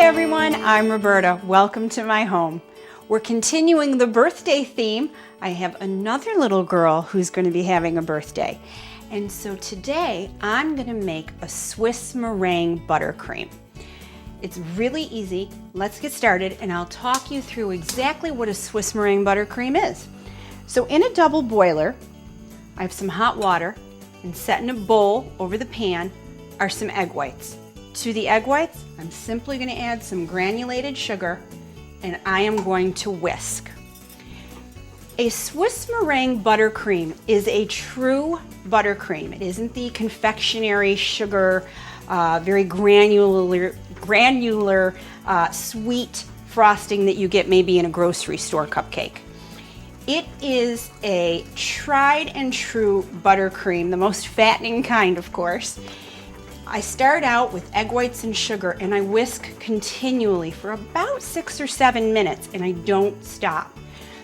everyone, I'm Roberta. Welcome to my home. We're continuing the birthday theme. I have another little girl who's going to be having a birthday. And so today I'm going to make a Swiss Meringue Buttercream. It's really easy. Let's get started and I'll talk you through exactly what a Swiss Meringue Buttercream is. So in a double boiler, I have some hot water, and set in a bowl over the pan are some egg whites. To the egg whites, I'm simply going to add some granulated sugar and I am going to whisk. A Swiss Meringue Buttercream is a true buttercream. It isn't the confectionary sugar, very granular, sweet frosting that you get maybe in a grocery store cupcake. It is a tried and true buttercream, the most fattening kind, of course. I start out with egg whites and sugar and I whisk continually for about 6 or 7 minutes and I don't stop.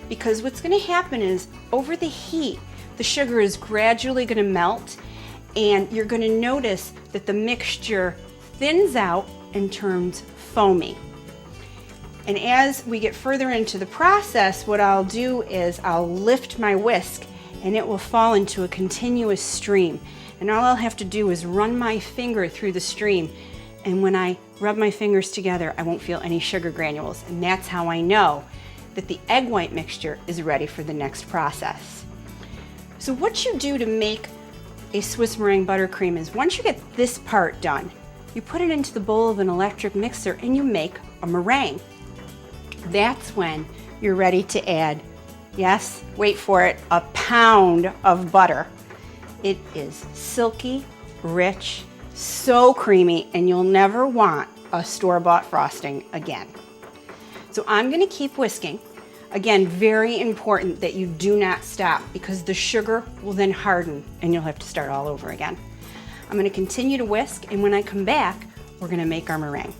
Because what's going to happen is over the heat, the sugar is gradually going to melt and you're going to notice that the mixture thins out and turns foamy. And as we get further into the process, what I'll do is I'll lift my whisk and it will fall into a continuous stream. And all I'll have to do is run my finger through the stream. And when I rub my fingers together, I won't feel any sugar granules. And that's how I know that the egg white mixture is ready for the next process. So what you do to make a Swiss Meringue Buttercream is once you get this part done, you put it into the bowl of an electric mixer and you make a meringue. That's when you're ready to add, yes, wait for it, a pound of butter. It is silky, rich, so creamy, and you'll never want a store-bought frosting again. So I'm going to keep whisking. Again, very important that you do not stop because the sugar will then harden and you'll have to start all over again. I'm going to continue to whisk, and when I come back, we're going to make our meringue.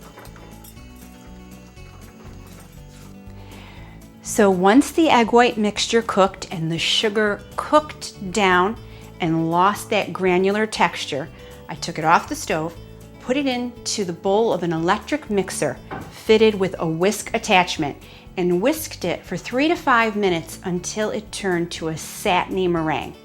So once the egg white mixture cooked and the sugar cooked down and lost that granular texture, I took it off the stove, put it into the bowl of an electric mixer fitted with a whisk attachment, and whisked it for 3 to 5 minutes until it turned to a satiny meringue.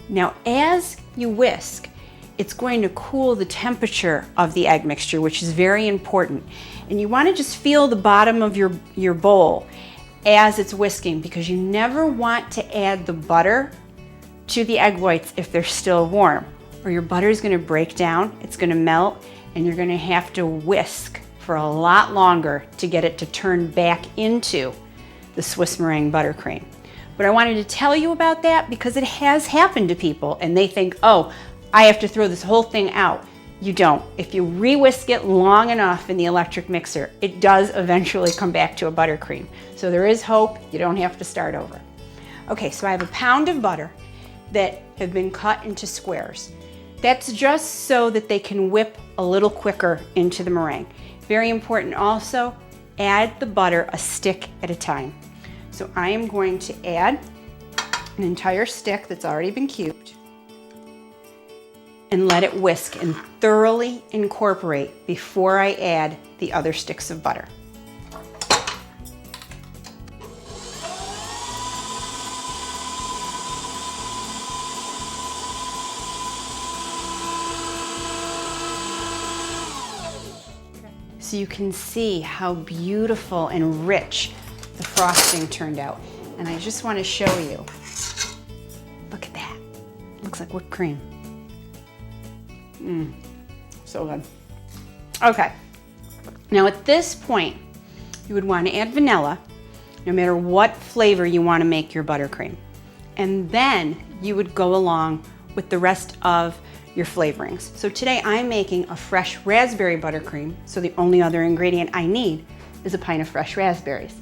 Now as you whisk, it's going to cool the temperature of the egg mixture, which is very important. And you want to just feel the bottom of your bowl as it's whisking, because you never want to add the butter to the egg whites if they're still warm, or your butter is going to break down, it's going to melt, and you're going to have to whisk for a lot longer to get it to turn back into the Swiss Meringue Buttercream. But I wanted to tell you about that because it has happened to people and they think, oh, I have to throw this whole thing out. You don't. If you re-whisk it long enough in the electric mixer, it does eventually come back to a buttercream. So there is hope. You don't have to start over. Okay, so I have a pound of butter that have been cut into squares. That's just so that they can whip a little quicker into the meringue. Very important also, add the butter a stick at a time. So I am going to add an entire stick that's already been cubed and let it whisk and thoroughly incorporate before I add the other sticks of butter. So you can see how beautiful and rich the frosting turned out. And I just want to show you. Look at that. Looks like whipped cream. So good. Okay. Now at this point, you would want to add vanilla, no matter what flavor you want to make your buttercream. And then you would go along with the rest of your flavorings. So today I'm making a fresh raspberry buttercream, so the only other ingredient I need is a pint of fresh raspberries.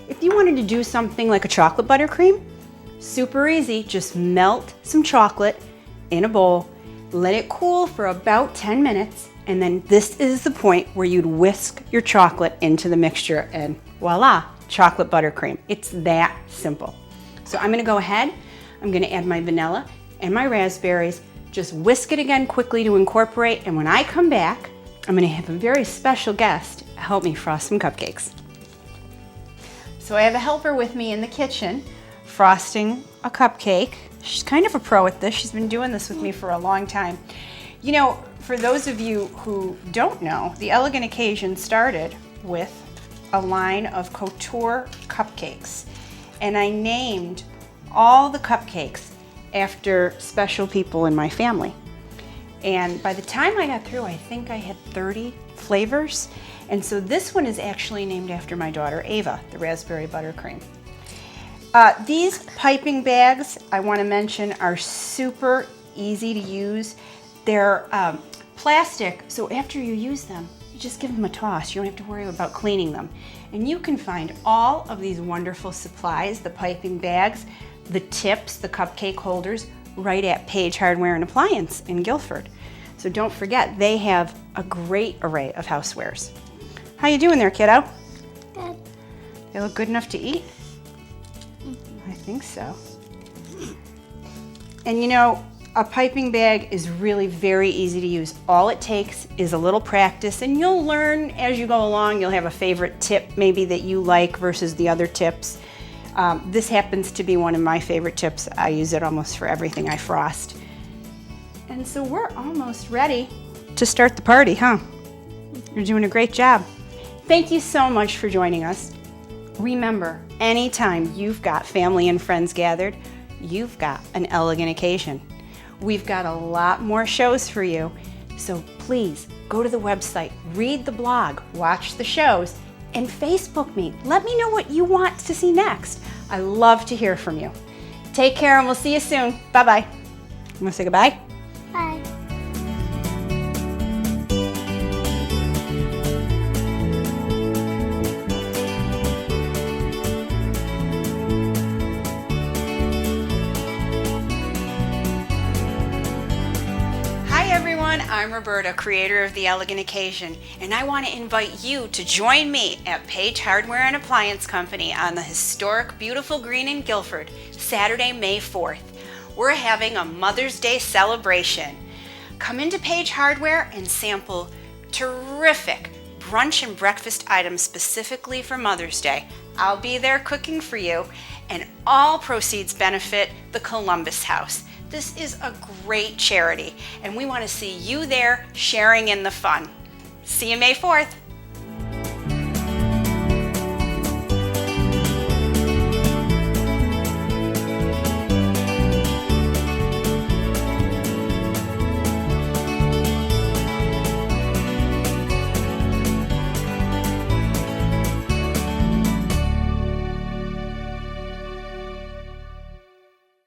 If you wanted to do something like a chocolate buttercream, super easy, just melt some chocolate in a bowl, let it cool for about 10 minutes, and then this is the point where you'd whisk your chocolate into the mixture and voila, chocolate buttercream. It's that simple. So I'm gonna go ahead, I'm gonna add my vanilla and my raspberries, just whisk it again quickly to incorporate, and when I come back, I'm going to have a very special guest help me frost some cupcakes. So I have a helper with me in the kitchen frosting a cupcake. She's kind of a pro at this. She's been doing this with me for a long time. You know, for those of you who don't know, the Elegant Occasion started with a line of couture cupcakes, and I named all the cupcakes after special people in my family. And by the time I got through, I think I had 30 flavors. And so this one is actually named after my daughter, Ava, the raspberry buttercream. These piping bags, I want to mention, are super easy to use. They're plastic, so after you use them, you just give them a toss. You don't have to worry about cleaning them. And you can find all of these wonderful supplies, the piping bags, the tips, the cupcake holders, right at Page Hardware and Appliance in Guilford. So don't forget, they have a great array of housewares. How you doing there, kiddo? Good. They look good enough to eat? I think so. And you know, a piping bag is really very easy to use. All it takes is a little practice, and you'll learn as you go along. You'll have a favorite tip maybe that you like versus the other tips. This happens to be one of my favorite tips. I use it almost for everything I frost. And so we're almost ready to start the party, huh? You're doing a great job. Thank you so much for joining us. Remember, anytime you've got family and friends gathered, you've got an elegant occasion. We've got a lot more shows for you, so please go to the website, read the blog, watch the shows, and Facebook me. Let me know what you want to see next. I love to hear from you. Take care, and we'll see you soon. Bye-bye. You want to say goodbye? Bye. I'm Roberta, creator of The Elegant Occasion, and I want to invite you to join me at Page Hardware and Appliance Company on the historic Beautiful Green in Guilford, Saturday, May 4th. We're having a Mother's Day celebration. Come into Page Hardware and sample terrific brunch and breakfast items specifically for Mother's Day. I'll be there cooking for you, and all proceeds benefit the Columbus House. This is a great charity, and we want to see you there sharing in the fun. See you May 4th.